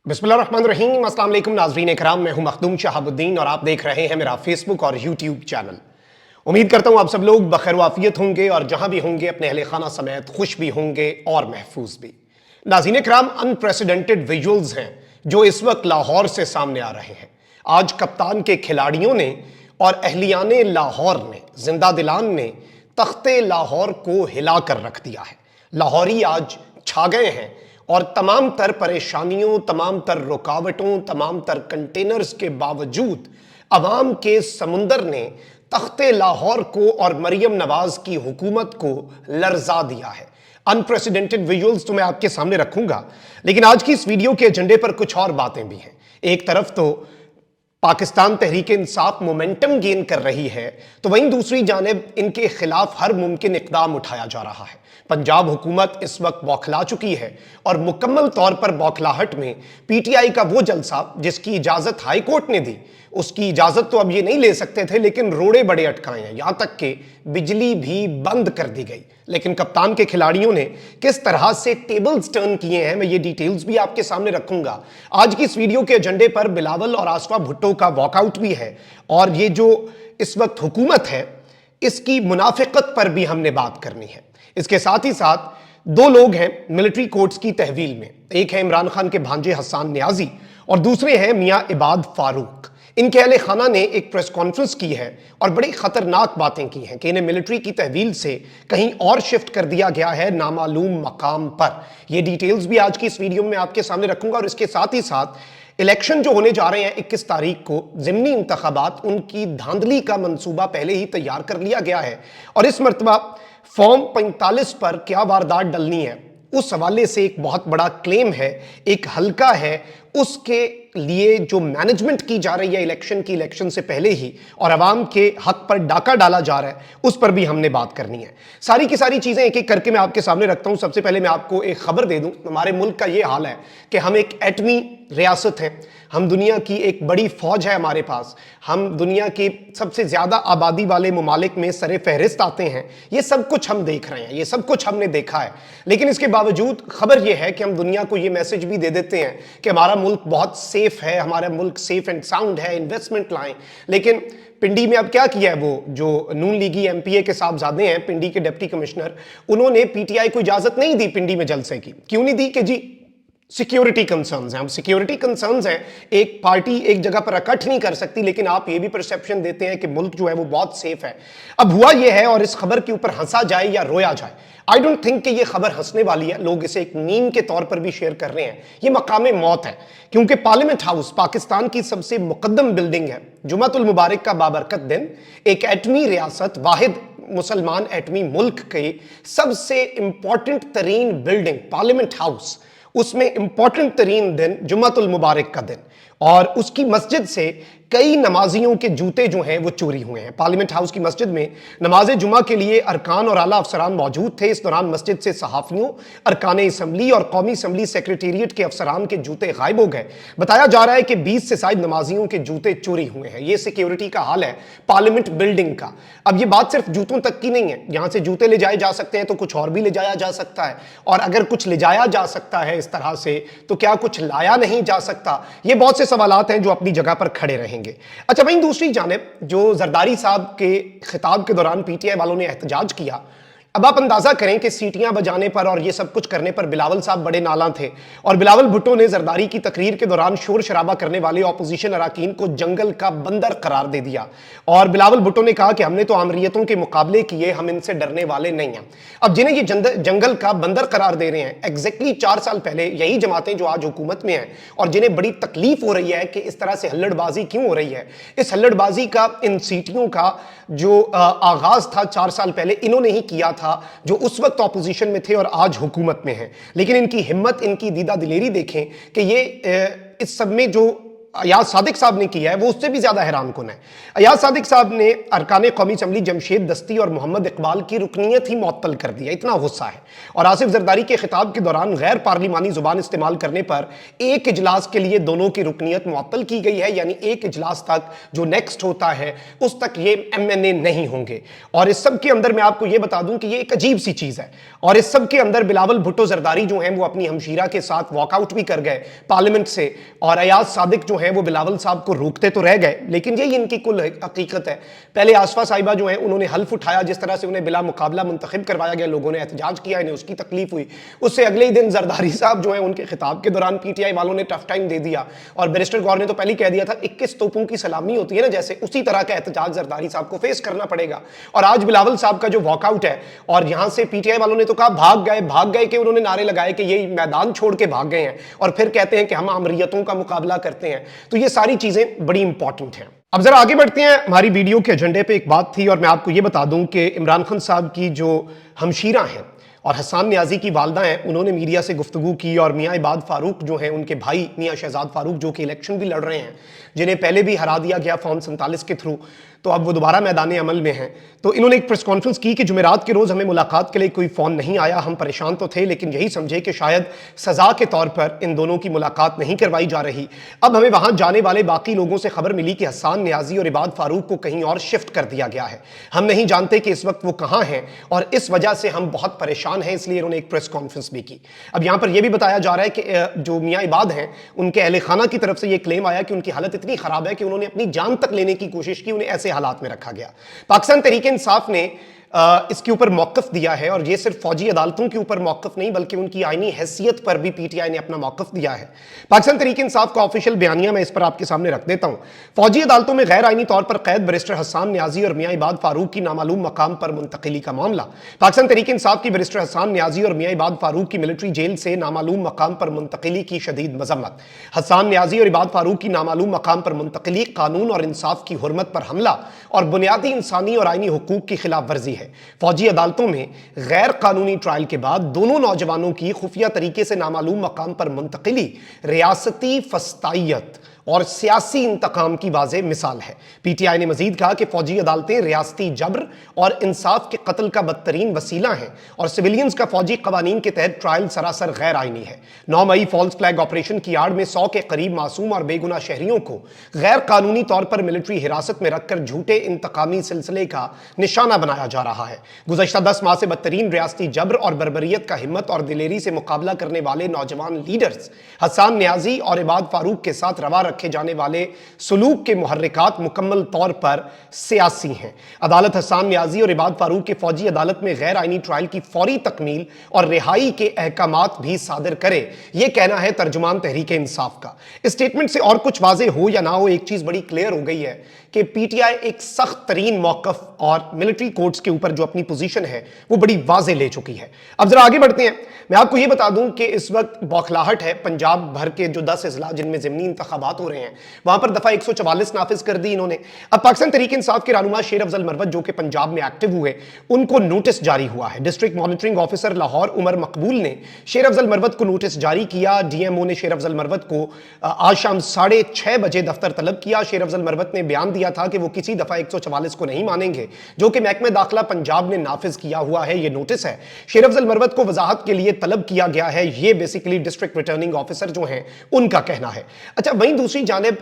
बिस्मिल्लाहिर्रहमानिर्रहीम। अस्सलाम वालेकुम नाज़रीन इकराम, मैं हूं मखदूम शहाबुद्दीन और आप देख रहे हैं मेरा फेसबुक और यूट्यूब चैनल। उम्मीद करता हूं आप सब लोग बखैर वाफियत होंगे और जहां भी होंगे अपने अहले खाना समेत खुश भी होंगे और महफूज भी। नाज़रीन इकराम, अनप्रेसिडेंटेड विजुअल्स हैं जो इस वक्त लाहौर से सामने आ रहे हैं। आज कप्तान के खिलाड़ियों ने और अहलियाने लाहौर ने, जिंदा दिलान ने तख्ते लाहौर को हिला कर रख दिया है। लाहौरी आज छा गए हैं और तमाम तर परेशानियों, तमाम तर रुकावटों, तमाम तर कंटेनर्स के बावजूद अवाम के समुंदर ने तख्ते लाहौर को और मरियम नवाज की हुकूमत को लर्जा दिया है। अनप्रेसिडेंटेड विजुअल्स तो मैं आपके सामने रखूंगा, लेकिन आज की इस वीडियो के एजेंडे पर कुछ और बातें भी हैं। एक तरफ तो पाकिस्तान तहरीक इंसाफ मोमेंटम गेन कर रही है, तो वहीं दूसरी जानिब इनके खिलाफ हर मुमकिन इकदाम उठाया जा रहा है। पंजाब हुकूमत इस वक्त बौखला चुकी है और मुकम्मल तौर पर बौखलाहट में पीटीआई का वो जलसा जिसकी इजाजत हाई कोर्ट ने दी, उसकी इजाजत तो अब ये नहीं ले सकते थे, लेकिन रोड़े बड़े अटकाए हैं, यहां तक कि बिजली भी बंद कर दी गई। लेकिन कप्तान के खिलाड़ियों ने किस तरह से टेबल्स टर्न किए हैं, मैं ये डिटेल्स भी आपके सामने रखूंगा। आज की इस वीडियो के एजेंडे पर बिलावल और आसफा भुट्टो का वॉकआउट भी है और ये जो इस वक्त हुकूमत है इसकी मुनाफिकत पर भी हमने बात करनी है। इसके साथ ही साथ दो लोग हैं मिलिट्री कोर्ट्स की तहवील में, एक है इमरान खान के भांजे हसन नियाजी और दूसरे हैं मियां इबाद फारूक। इनके अहले खाना ने एक प्रेस कॉन्फ्रेंस की है और बड़ी खतरनाक बातें की हैं कि इन्हें मिलिट्री की तहवील से कहीं और शिफ्ट कर दिया गया है नामालूम मकाम पर। यह डिटेल्स भी आज की इस वीडियो में आपके सामने रखूंगा और इसके साथ ही साथ इलेक्शन जो होने जा रहे हैं 21 तारीख को, ज़िमनी इंतखाबात, उनकी धांधली का मंसूबा पहले ही तैयार कर लिया गया है और इस मरतबा फॉर्म 45 पर क्या वारदात डलनी है उस हवाले से एक बहुत बड़ा क्लेम है, एक हल्का है, उसके लिए जो मैनेजमेंट की जा रही है इलेक्शन से पहले ही और अवाम के हक पर डाका डाला जा रहा है, उस पर भी हमने बात करनी है। सारी की सारी चीजें एक एक करके मैं आपके सामने रखता हूं। सबसे पहले मैं आपको एक खबर दे दूं, हमारे मुल्क का यह हाल है कि हम एक एटमी रियासत है, हम दुनिया की एक बड़ी फौज है हमारे पास, हम दुनिया की सबसे ज्यादा आबादी वाले मुमालिक में सरे फहरिस्त आते हैं। ये सब कुछ हम देख रहे हैं, ये सब कुछ हमने देखा है, लेकिन इसके बावजूद खबर यह है कि हम दुनिया को ये मैसेज भी दे देते हैं कि हमारा मुल्क बहुत सेफ है, हमारा मुल्क सेफ एंड साउंड है, इन्वेस्टमेंट लाएं। लेकिन पिंडी में अब क्या किया है, वो जो नून लीगी एमपीए के साहबजादे हैं, पिंडी के डिप्टी कमिश्नर, उन्होंने पीटीआई को इजाजत नहीं दी पिंडी में जलसे की। क्यों नहीं दी? कि जी सिक्योरिटी कंसर्न्स हैं। हम सिक्योरिटी कंसर्न्स हैं, एक पार्टी एक जगह पर इकट्ठ नहीं कर सकती, लेकिन आप ये भी परसेप्शन देते हैं कि मुल्क जो है वो बहुत सेफ है। अब हुआ ये है, और इस खबर के ऊपर हंसा जाए या रोया जाए, आई डोंट थिंक कि ये खबर हंसने वाली है। लोग इसे एक मीम के तौर पर भी शेयर कर रहे हैं। ये मकामे मौत है, क्योंकि पार्लियामेंट हाउस पाकिस्तान की सबसे मुकद्दम बिल्डिंग है। जुमातुल मुबारक का बाबरकत दिन, एक एटमी रियासत, वाहिद मुसलमान एटमी मुल्क के सबसे इंपॉर्टेंट तरीन बिल्डिंग पार्लियामेंट हाउस, उसमें इंपॉर्टेंट तरीन दिन जुमातुल मुबारक का दिन, और उसकी मस्जिद से कई नमाजियों के जूते जो हैं वो चोरी हुए हैं। पार्लियामेंट हाउस की मस्जिद में नमाज जुमा के लिए अरकान और आला अफसरान मौजूद थे। इस दौरान मस्जिद से सहाफियों, अरकान असम्बली और कौमी असम्बली सेक्रेटेरिएट के अफसरान के जूते गायब हो गए। बताया जा रहा है कि 20 से शायद नमाजियों के जूते चोरी हुए हैं। ये सिक्योरिटी का हाल है पार्लियामेंट बिल्डिंग का। अब ये बात सिर्फ जूतों तक की नहीं है, यहां से जूते ले जाए जा सकते हैं तो कुछ और भी ले जाया जा सकता है, और अगर कुछ ले जाया जा सकता है इस तरह से तो क्या कुछ लाया नहीं जा सकता? ये बहुत से सवालात हैं जो अपनी जगह पर खड़े रहेंगे। अच्छा, वहीं दूसरी जानिब जो जरदारी साहब के खिताब के दौरान पीटीआई वालों ने एहतजाज किया, अब आप अंदाजा करें कि सीटियां बजाने पर और ये सब कुछ करने पर बिलावल साहब बड़े नाला थे, और बिलावल भुट्टो ने जरदारी की तकरीर के दौरान शोर शराबा करने वाले ऑपोजिशन अराकीन को जंगल का बंदर करार दे दिया। और बिलावल भुट्टो ने कहा कि हमने तो आमरीयतों के मुकाबले किए, हम इनसे डरने वाले नहीं हैं। अब जिन्हें ये जंगल का बंदर करार दे रहे हैं, एग्जैक्टली 4 साल पहले यही जमातें जो आज हुकूमत में हैं और जिन्हें बड़ी तकलीफ हो रही है कि इस तरह से हल्लड़बाजी क्यों हो रही है, इस हल्लड़बाजी का, इन सीटियों का जो आगाज था 4 साल पहले इन्होंने ही किया था, जो उस वक्त ऑपोजिशन में थे और आज हुकूमत में हैं। लेकिन इनकी हिम्मत, इनकी दीदा दिलेरी देखें कि ये इस सब में जो अयाज सादिक साहब ने किया है वो उससे भी ज्यादा हैरान कुन है। अयाज सादिक साहब ने अरकान कौमी असम्बली जमशेद दस्ती और मोहम्मद इकबाल की रुकनीत ही मुअत्तल कर दिया, इतना गुस्सा है। और आसिफ जरदारी के खिताब के दौरान गैर पार्लिमानी जुबान इस्तेमाल करने पर एक इजलास के लिए दोनों की रुकनीत मुअत्तल की गई है, यानी एक इजलास तक जो नेक्स्ट होता है उस तक ये MNA नहीं होंगे। और इस सब के अंदर मैं आपको ये बता दूं कि ये एक अजीब सी चीज है। और इस सब के अंदर बिलावल भुट्टो जरदारी जो हैं वो अपनी हमशीरा के साथ वॉकआउट भी कर गए पार्लियामेंट से, और अयाज सादिक जो हैं वो बिलावल साहब को रोकते तो रह गए, लेकिन यही इनकी कुल हकीकत है। पहले आसफा साहिबा जो हैं उन्होंने हल्फ उठाया, जिस तरह से उन्हें बिला मुकाबला मुंतखब करवाया गया, लोगों ने एहतजाज किया, इन्हें उसकी तकलीफ हुई। उससे अगले ही दिन जरदारी साहब जो हैं उनके खिताब के दौरान PTI वालों ने टफ टाइम दे दिया, और बैरिस्टर गौर ने तो पहले कह दिया था 21 तोपों की सलामी होती है ना जैसे, उसी तरह का एहतजाज जरदारी साहब को फेस करना पड़ेगा। और आज बिलावल साहब का जो वॉकआउट है, और यहां से PTI वालों ने तो कहा भाग गए कि उन्होंने नारे लगाए कि ये मैदान छोड़ के भाग गए हैं, और फिर कहते हैं कि हम आमरीयतों का मुकाबला करते हैं। तो ये सारी चीजें बड़ी इंपॉर्टेंट हैं। अब जरा आगे बढ़ते हैं। हमारी वीडियो के एजेंडे पे एक बात थी, और मैं आपको ये बता दूं कि इमरान खान साहब की जो हमशीरा हैं और हसन नियाजी की वालदा हैं, उन्होंने मीडिया से गुफ्तगू की, और मियाँ इबाद फारूक जो हैं उनके भाई मियाँ शहजाद फारूक जो कि इलेक्शन भी लड़ रहे हैं, जिन्हें पहले भी हरा दिया गया फॉर्म 47 के थ्रू, तो अब वो दोबारा मैदान अमल में हैं। तो इन्होंने एक प्रेस कॉन्फ्रेंस की कि जुमेरात के रोज़ हमें मुलाकात के लिए कोई फ़ोन नहीं आया, हम परेशान तो थे लेकिन यही समझे कि शायद सज़ा के तौर पर इन दोनों की मुलाकात नहीं करवाई जा रही। अब हमें वहाँ जाने वाले बाकी लोगों से खबर मिली कि हसन नियाजी और इबाद फारूक को कहीं और शिफ्ट कर दिया गया है। हम नहीं जानते कि इस वक्त वो कहाँ हैं, और इस वजह से हम बहुत परेशान हैं, इसलिए इन्होंने एक प्रेस कॉन्फ्रेंस भी की। अब यहाँ पर यह भी बताया जा रहा है कि जो मियाँ इबाद हैं उनके अहले खाना की तरफ से यह क्लेम आया कि उनकी हालत इतनी ख़राब है कि उन्होंने अपनी जान तक लेने की कोशिश की, उन्हें ऐसे हालात में रखा गया। पाकिस्तान तहरीक इंसाफ ने इसके ऊपर मौक़िफ़ दिया है, और ये सिर्फ फौजी अदालतों के ऊपर मौक़िफ़ नहीं बल्कि उनकी आईनी हैसियत पर भी PTI ने अपना मौक़िफ़ दिया है। पाकिस्तान तहरीक इंसाफ का ऑफिशियल बयानिया मैं इस पर आपके सामने रख देता हूं। फौजी अदालतों में गैर आईनी तौर पर कैद बैरिस्टर हसन नियाजी और मियाँ इबाद फारूक की नामालूम मकाम पर मुंतकिली का मामला। पाकिस्तान तहरीक इंसाफ की बैरिस्टर हसन नियाजी और मियाँ इबाद फारूक की मिलिट्री जेल से नामालूम मकाम पर मुंतकिली की शदीद मजम्मत। हसन नियाजी और इबाद फारूक की नामालूम मकाम पर मुंतकिली कानून और इंसाफ की हुर्मत पर हमला और बुनियादी इंसानी और आईनी हुकूक की खिलाफ वर्जी है। फौजी अदालतों में गैर कानूनी ट्रायल के बाद दोनों नौजवानों की खुफिया तरीके से नामालूम मकाम पर मुंतकिली रियासती फस्तायत और सियासी इंतकाम की वाज़ेह मिसाल है। PTI ने मजीद कहा कि फौजी अदालतें रियासती जब्र और इंसाफ के कत्ल का बदतरीन वसीला हैं, और सिविलियंस का फौजी कवानीन के तहत ट्रायल सरासर गैर आईनी है। 9 मई फॉल्स फ्लैग ऑपरेशन की आड़ में 100 के करीब मासूम और बेगुनाह शहरियों को गैर कानूनी तौर पर मिलिट्री हिरासत में रखकर झूठे इंतकामी सिलसिले का निशाना बनाया जा रहा है। गुज़श्ता 10 माह से बदतरीन रियासती जब्र और बर्बरियत का हिम्मत और दिलेरी से मुकाबला करने वाले नौजवान लीडर्स हसन नियाजी और इबाद फारूक के साथ रवा रखे जाने वाले सुलूक के मुहर्रिकात मुकम्मल तौर पर सियासी हैं। अदालत हसन नियाजी और इबाद फारूक के फौजी अदालत में गैर आईनी ट्रायल की फौरी तकमील और रिहाई के अहकामात भी सादर करे, यह कहना है तर्जुमान तहरीक इंसाफ का। इस स्टेटमेंट से और कुछ वाजे हो या ना हो, एक चीज बड़ी क्लियर हो गई है कि PTI एक सख्त तरीन मौकफ और मिलिट्री कोर्ट्स के ऊपर जो अपनी पोजीशन है वो बड़ी वाजे ले चुकी है। अब जरा आगे बढ़ते हैं। मैं आपको ये बता दूं कि इस वक्त बौखलाहट है पंजाब भर के जो 10 अजला जिनमें ज़िमनी इंतखाबात हो रहे हैं, वहां पर दफा 144 नाफिज कर दी इन्होंने। अब पाकिस्तान तहरीक इंसाफ के रहनुमा शेर अफजल मरवत जो कि पंजाब में एक्टिव हुए, उनको नोटिस जारी हुआ है। District monitoring officer Lahore Umar Maqbool ने शेर अफजल मरवत को नोटिस जारी किया। DMO ने शेर अफजल मरवत को आज शाम 6:30 बजे दफ्तर तलब किया। शेर अफजल मरवत ने बयान दिया था कि वो किसी दफा 144 को नहीं मानेंगे जो कि महकमे दाखिला पंजाब ने नाफिज किया हुआ है। ये नोटिस है, शेर अफजल मरवत को वजाहत के लिए तलब किया गया है। ये बेसिकली डिस्ट्रिक्ट रिटर्निंग ऑफिसर जो हैं उनका कहना है। अच्छा, वहीं दूसरी जानिब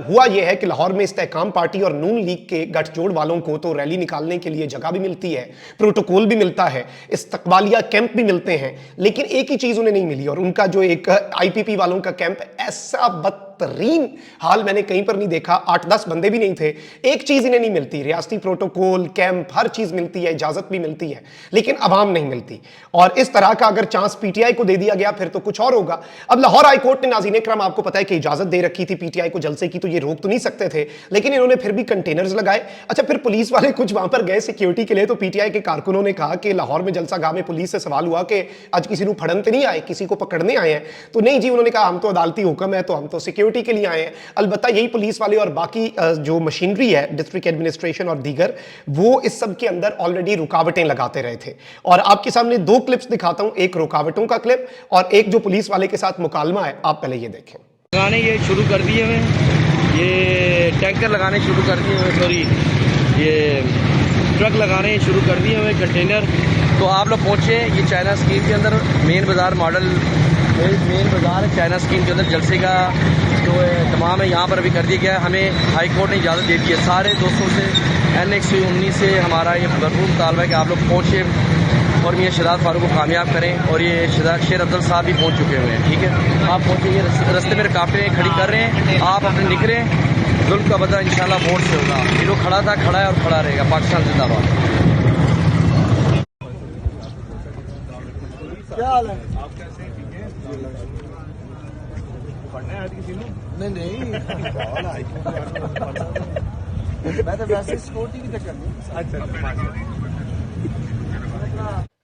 हुआ यह है कि लाहौर में इस्तेहकाम पार्टी और नून लीग के गठजोड़ वालों को तो रैली निकालने के लिए जगह भी मिलती है, प्रोटोकॉल भी मिलता है, इस्तकबालिया कैंप भी मिलते हैं, लेकिन एक ही चीज उन्हें नहीं मिली, और उनका जो एक IPP वालों का कैंप ऐसा बदतरीन हाल मैंने कहीं पर नहीं देखा। 8-10 बंदे भी नहीं थे। एक चीज इन्हें नहीं मिलती, रियासती प्रोटोकॉल, कैंप, हर चीज मिलती है, इजाजत भी मिलती है, लेकिन अवाम नहीं मिलती। और इस तरह का अगर चांस PTI को दे दिया गया फिर तो कुछ और होगा। अब लाहौर हाई कोर्ट ने नाज़रीन इकराम आपको पता है कि इजाजत दे रखी थी PTI को जलसे की, तो ये रोक तो नहीं सकते थे, लेकिन इन्होंने फिर भी कंटेनर्स लगाए। अच्छा, फिर पुलिस वाले कुछ वहां पर गए सिक्योरिटी के लिए, तो PTI के कारकुनों ने कहा कि लाहौर में जलसा गाह में पुलिस से सवाल हुआ कि आज किसी को फड़नते नहीं आए, किसी को पकड़ने आए हैं, तो नहीं जी, उन्होंने कहा हम तो अदालती हुक्म है, तो हम तो सिक्योरिटी के लिए आए हैं। अलबत्ता यही पुलिस वाले और बाकी जो मशीनरी है, डिस्ट्रिक्ट एडमिनिस्ट्रेशन और दीगर, वो इस सब के अंदर ऑलरेडी रुकावटें लगाते रहे थे। और आपके सामने 2 क्लिप्स दिखाता हूं, एक रुकावटों का क्लिप और एक जो पुलिस वाले के साथ मुकालमा है। आप पहले ये देखें। लगाने ये शुरू कर दिए हुए हैं, ये टैंकर लगाने शुरू कर दिए हुए, सॉरी ये ट्रक लगाने शुरू कर दिए हुए, कंटेनर। तो आप लोग पहुँचे ये चाइना स्कीम के अंदर, मेन बाज़ार मॉडल मेन बाज़ार है चाइना स्कीम के अंदर। जलसे का जो है तमाम है यहाँ पर अभी कर दिया गया है। हमें हाई कोर्ट ने इजाज़त दे दी है सारे दोस्तों से, NX-19 से हमारा ये भरपूर मुतालबा है कि आप लोग पहुँचे और मियाँ शहजाद फारूक को कामयाब करें। और ये शेर अफजल साहब भी पहुँच चुके हुए हैं, ठीक है। आप पहुँचे, ये रस्ते में रुकावटें खड़ी कर रहे हैं, आप अपने निकलें, जुल्म का बदला इंशाल्लाह वोट से होगा। ये लोग खड़ा था, खड़ा है और खड़ा रहेगा। पाकिस्तान जिंदाबाद। क्या हाल है? आप कैसे हैं? ठीक है? पढ़ना है आज किसी ने? नहीं मैं तो वैसे सिक्योरिटी की चक्कर में। अच्छा।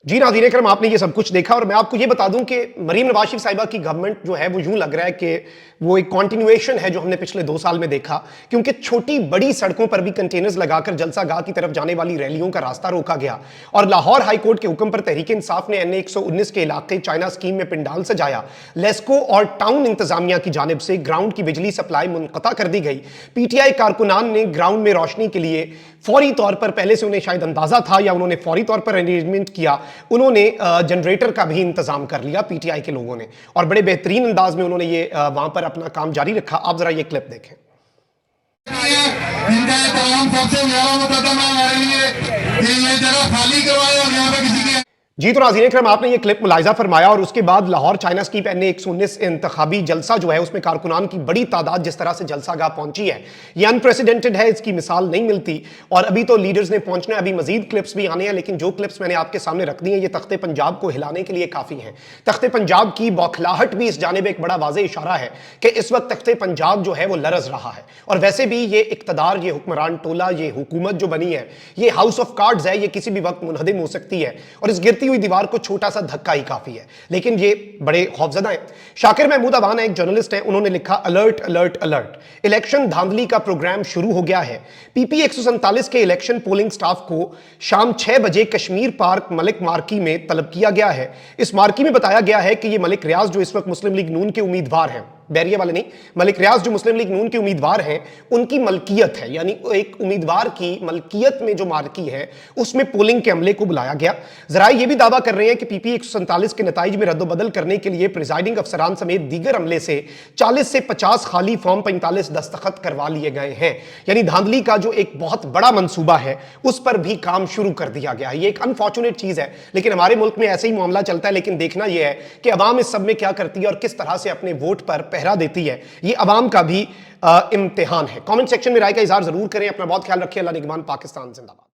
जी नाज़रीन करम, आपने ये सब कुछ देखा और मैं आपको ये बता दूं कि मरीम नवाज शरीफ साहिबा की गवर्नमेंट जो है वो यूं लग रहा है कि वो एक कॉन्टिन्यूएशन है जो हमने पिछले 2 साल में देखा, क्योंकि छोटी बड़ी सड़कों पर भी कंटेनर्स लगाकर जलसागाह की तरफ जाने वाली रैलियों का रास्ता रोका गया। और लाहौर हाई कोर्ट के हुक्म पर तहरीक इंसाफ ने NA-119 के इलाके चाइना स्कीम में पिंडाल सजाया। लेस्को और टाउन इंतजामिया की जानिब से ग्राउंड की बिजली सप्लाई मुनक़ता कर दी गई। PTI कारकुनान ने ग्राउंड में रोशनी के लिए फौरी तौर पर, पहले से उन्हें शायद अंदाजा था या उन्होंने फौरी तौर पर अरेंजमेंट किया, उन्होंने जनरेटर का भी इंतजाम कर लिया PTI के लोगों ने, और बड़े बेहतरीन अंदाज में उन्होंने ये वहां पर अपना काम जारी रखा। आप जरा ये क्लिप देखें। सबसे ज्यादा मुकदमा हमारे लिए ये जगह खाली करवाए और यहाँ पे किसी की। जी तो नाज़रीन करम, आपने ये क्लिप मुलाहिजा फरमाया और उसके बाद लाहौर चाइना स्कीम NA-119 इंतखाबी जलसा जो है उसमें कारकुनान की बड़ी तादाद जिस तरह से जलसागाह पहुंची है, ये अनप्रेसिडेंटेड है, इसकी मिसाल नहीं मिलती। और अभी तो लीडर्स ने पहुंचना है, अभी मजीद क्लिप्स भी आने हैं, लेकिन जो क्लिप्स मैंने आपके सामने रख दी हैं ये तख्ते पंजाब को हिलाने के लिए काफ़ी हैं। तख्ते पंजाब की बौखलाहट भी इस जानिब एक बड़ा वाज़ेह इशारा है कि इस वक्त तख्ते पंजाब जो है वो लरज़ रहा है। और वैसे भी ये इक़्तिदार, ये हुक्मरान टोला, ये हुकूमत जो बनी है, ये हाउस ऑफ कार्ड्स है, ये किसी भी वक्त मुनहदिम हो सकती है और इस गिरती हुई दीवार को छोटा सा धक्का ही काफी है। लेकिन ये बड़े खौफजदा हैं। शाकिर महमूद अवान एक जर्नलिस्ट हैं, उन्होंने लिखा अलर्ट अलर्ट अलर्ट, इलेक्शन धांधली का प्रोग्राम शुरू हो गया है। PP 147 के इलेक्शन पोलिंग स्टाफ को शाम 6 बजे कश्मीर पार्क मलिक मार्की में तलब किया गया है। इस मार्की में बताया गया है कि ये मलिक रियाज जो इस वक्त मुस्लिम लीग नून के उम्मीदवार हैं, बैरिया वाले नहीं, मलिक रियाज जो मुस्लिम लीग नून के उम्मीदवार हैं, उनकी मलकियत है, यानी एक उम्मीदवार की मलकियत में जो मार्की है उसमें पोलिंग के अमले को बुलाया गया। जराए ये भी दावा कर रहे हैं कि PP 147 के नताइज में रद्दबदल करने के लिए प्रिजाइडिंग अफसरान समेत दीगर अमले से 40 से 50 खाली फॉर्म 45 दस्तखत करवा लिए गए हैं। यानी धांधली का जो एक बहुत बड़ा मंसूबा है उस पर भी काम शुरू कर दिया गया है। ये एक अनफॉर्चुनेट चीज है, लेकिन हमारे मुल्क में ऐसे ही मामला चलता है। लेकिन देखना यह है कि अवाम इस सब में क्या करती है और किस तरह से अपने वोट पर पहरा देती है, ये अवाम का भी इम्तिहान है। कमेंट सेक्शन में राय का इजहार जरूर करें। अपना बहुत ख्याल रखिए। अल्लाह निगहबान। पाकिस्तान जिंदाबाद।